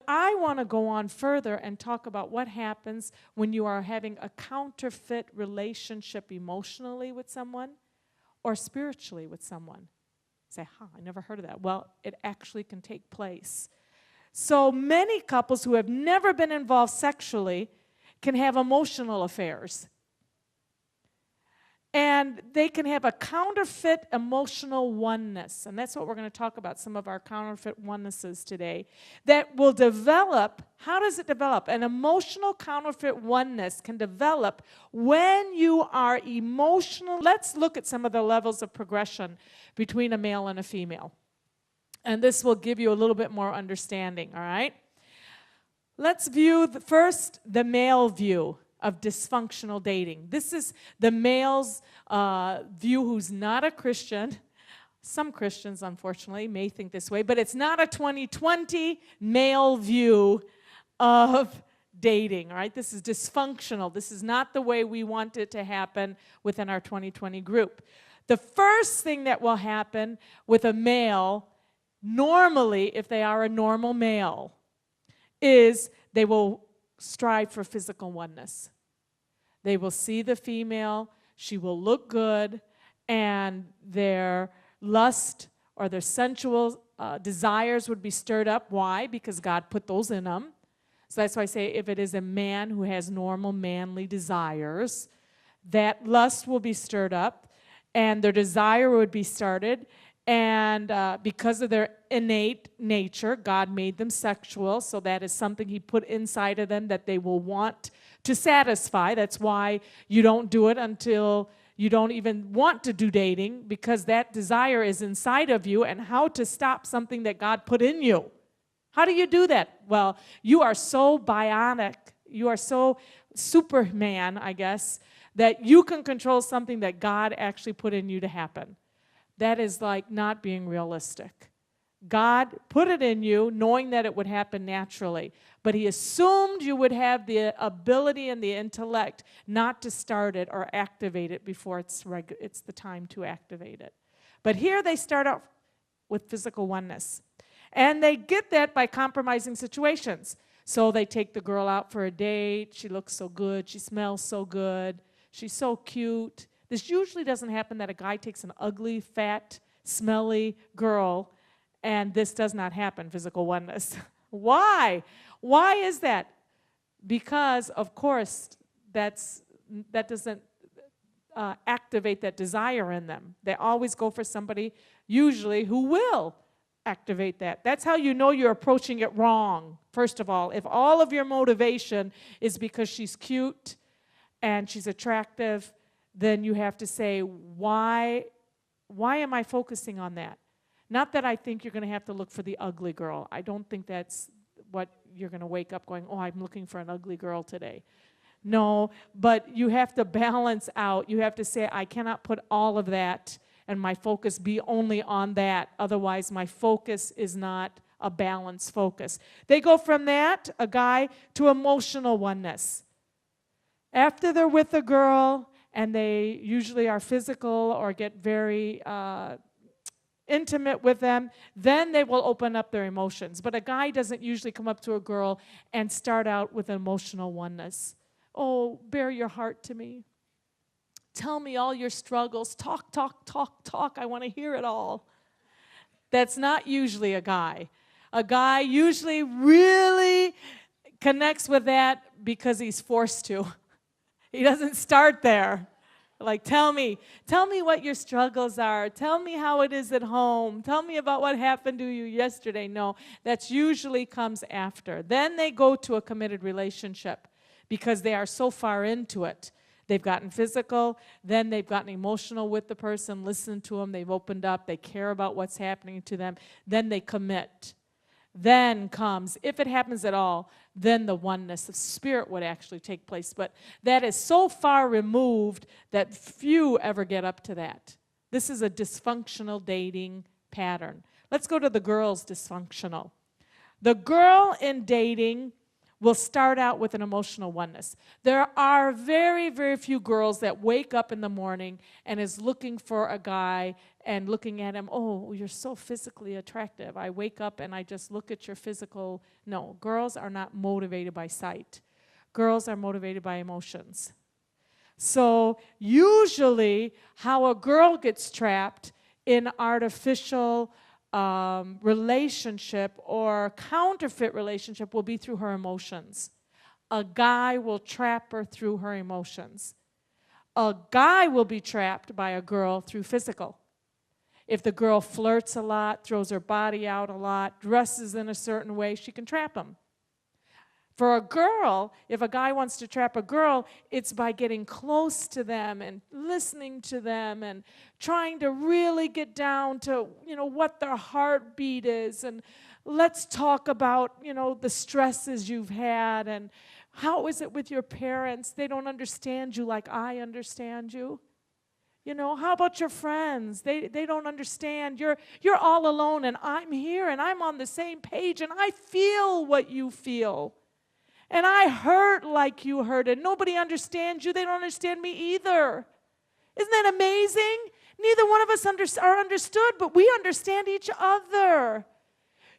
I want to go on further and talk about what happens when you are having a counterfeit relationship emotionally with someone or spiritually with someone. Say, I never heard of that. Well, it actually can take place. So many couples who have never been involved sexually can have emotional affairs. And they can have a counterfeit emotional oneness. And that's what we're going to talk about, some of our counterfeit onenesses today, that will develop. How does it develop? An emotional counterfeit oneness can develop when you are emotional. Let's look at some of the levels of progression between a male and a female. And this will give you a little bit more understanding, all right? Let's view first the male view of dysfunctional dating. This is the male's view who's not a Christian. Some Christians, unfortunately, may think this way, but it's not a 2020 male view of dating, all right? This is dysfunctional. This is not the way we want it to happen within our 2020 group. The first thing that will happen with a male, normally, if they are a normal male, is they will strive for physical oneness. They will see the female, she will look good, and their lust or their sensual desires would be stirred up. Why? Because God put those in them. So that's why I say if it is a man who has normal manly desires, that lust will be stirred up, and their desire would be started. And because of their innate nature, God made them sexual, so that is something He put inside of them that they will want to satisfy. That's why you don't do it until you don't even want to do dating, because that desire is inside of you. And how to stop something that God put in you? How do you do that? Well, you are so bionic, you are so Superman, I guess, that you can control something that God actually put in you to happen. That is like not being realistic. God put it in you knowing that it would happen naturally, but He assumed you would have the ability and the intellect not to start it or activate it before it's the time to activate it. But here they start out with physical oneness. And they get that by compromising situations. So they take the girl out for a date. She looks so good. She smells so good. She's so cute. This usually doesn't happen that a guy takes an ugly, fat, smelly girl, and this does not happen, physical oneness. Why? Why is that? Because, of course, that doesn't activate that desire in them. They always go for somebody, usually, who will activate that. That's how you know you're approaching it wrong, first of all. If all of your motivation is because she's cute and she's attractive, then you have to say, why am I focusing on that? Not that I think you're going to have to look for the ugly girl. I don't think that's what you're going to wake up going, oh, I'm looking for an ugly girl today. No, but you have to balance out. You have to say, I cannot put all of that and my focus be only on that. Otherwise, my focus is not a balanced focus. They go from that, a guy, to emotional oneness. After they're with a girl, and they usually are physical or get very intimate with them, then they will open up their emotions. But a guy doesn't usually come up to a girl and start out with emotional oneness. Oh, bare your heart to me. Tell me all your struggles. Talk, talk, talk, talk. I want to hear it all. That's not usually a guy. A guy usually really connects with that because he's forced to. He doesn't start there. Like, tell me what your struggles are. Tell me how it is at home. Tell me about what happened to you yesterday. No, that usually comes after. Then they go to a committed relationship because they are so far into it. They've gotten physical, then they've gotten emotional with the person, listened to them, they've opened up, they care about what's happening to them, then they commit. Then comes, if it happens at all, then the oneness of spirit would actually take place. But that is so far removed that few ever get up to that. This is a dysfunctional dating pattern. Let's go to the girl's dysfunctional. The girl in dating will start out with an emotional oneness. There are very, very few girls that wake up in the morning and is looking for a guy and looking at him, oh, you're so physically attractive. I wake up and I just look at your physical. No, girls are not motivated by sight. Girls are motivated by emotions. So usually how a girl gets trapped in artificial relationship or counterfeit relationship will be through her emotions. A guy will trap her through her emotions. A guy will be trapped by a girl through physical. If the girl flirts a lot, throws her body out a lot, dresses in a certain way, she can trap him. For a girl, if a guy wants to trap a girl, it's by getting close to them and listening to them and trying to really get down to, what their heartbeat is. And let's talk about, the stresses you've had and how is it with your parents? They don't understand you like I understand you. How about your friends? They don't understand. You're all alone and I'm here and I'm on the same page and I feel what you feel. And I hurt like you hurt, and nobody understands you. They don't understand me either. Isn't that amazing? Neither one of us are understood, but we understand each other.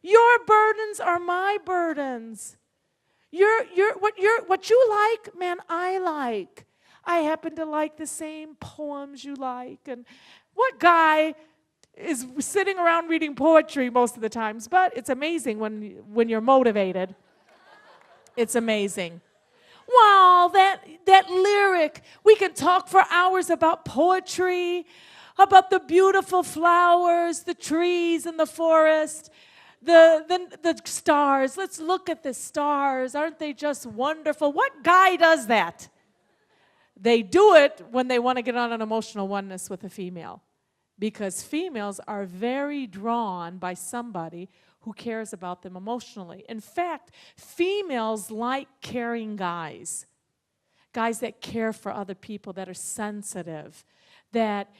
Your burdens are my burdens. What you like, man, I like. I happen to like the same poems you like. And what guy is sitting around reading poetry most of the times? But it's amazing when you're motivated. It's amazing. Wow, that lyric. We can talk for hours about poetry, about the beautiful flowers, the trees in the forest, the stars. Let's look at the stars. Aren't they just wonderful? What guy does that? They do it when they want to get on an emotional oneness with a female, because females are very drawn by somebody who cares about them emotionally. In fact, females like caring guys that care for other people, that are sensitive, that,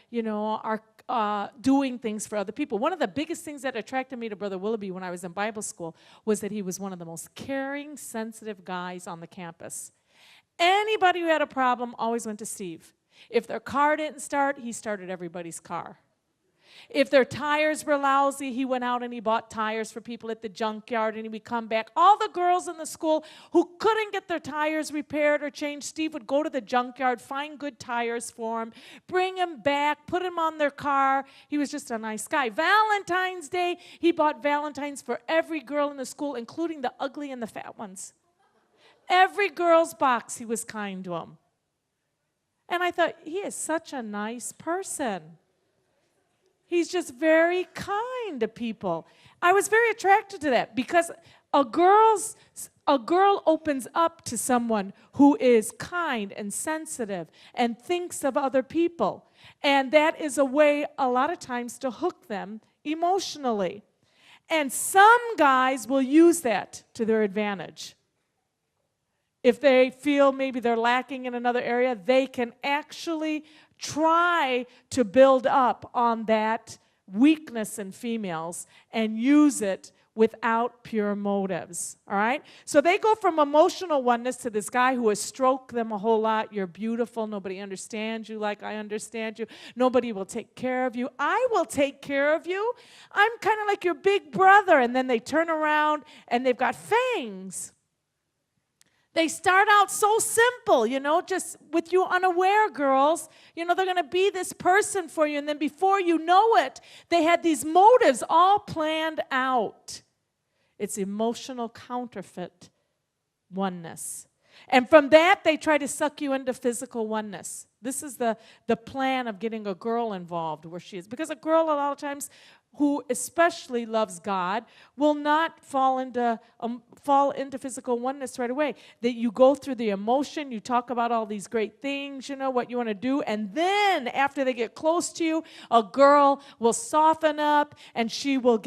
are doing things for other people. One of the biggest things that attracted me to Brother Willoughby when I was in Bible school was that he was one of the most caring, sensitive guys on the campus. Anybody who had a problem always went to Steve. If their car didn't start, he started everybody's car. If their tires were lousy, he went out and he bought tires for people at the junkyard, and he would come back. All the girls in the school who couldn't get their tires repaired or changed, Steve would go to the junkyard, find good tires for them, bring them back, put them on their car. He was just a nice guy. Valentine's Day, he bought Valentines for every girl in the school, including the ugly and the fat ones. Every girl's box, he was kind to them. And I thought, he is such a nice person. He's just very kind to people. I was very attracted to that because a girl opens up to someone who is kind and sensitive and thinks of other people. And that is a way a lot of times to hook them emotionally. And some guys will use that to their advantage. If they feel maybe they're lacking in another area, they can actually try to build up on that weakness in females and use it without pure motives, all right? So they go from emotional oneness to this guy who has stroked them a whole lot. You're beautiful. Nobody understands you like I understand you. Nobody will take care of you. I will take care of you. I'm kind of like your big brother. And then they turn around and they've got fangs. They start out so simple, just with you unaware, girls. They're going to be this person for you. And then before you know it, they had these motives all planned out. It's emotional counterfeit oneness. And from that, they try to suck you into physical oneness. This is the plan of getting a girl involved where she is. Because a girl, a lot of times, who especially loves God, will not fall into physical oneness right away. That you go through the emotion, you talk about all these great things, what you want to do, and then after they get close to you, a girl will soften up and she will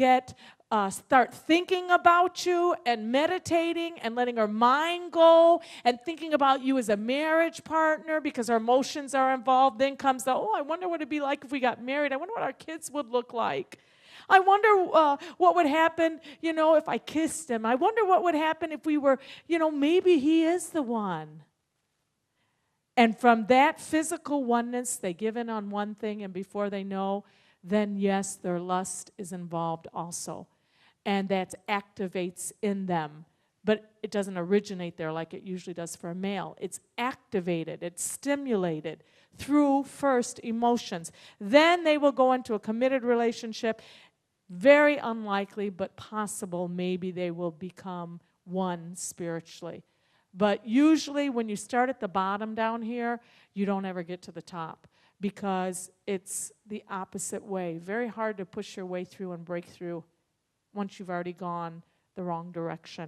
start thinking about you and meditating and letting her mind go and thinking about you as a marriage partner because her emotions are involved. Then comes I wonder what it'd be like if we got married. I wonder what our kids would look like. I wonder what would happen, if I kissed him. I wonder what would happen if we were, maybe he is the one. And from that physical oneness, they give in on one thing, and before they know, then yes, their lust is involved also. And that activates in them. But it doesn't originate there like it usually does for a male. It's activated, it's stimulated through first emotions. Then they will go into a committed relationship. Very unlikely, but possible, maybe they will become one spiritually. But usually when you start at the bottom down here, you don't ever get to the top because it's the opposite way. Very hard to push your way through and break through once you've already gone the wrong direction.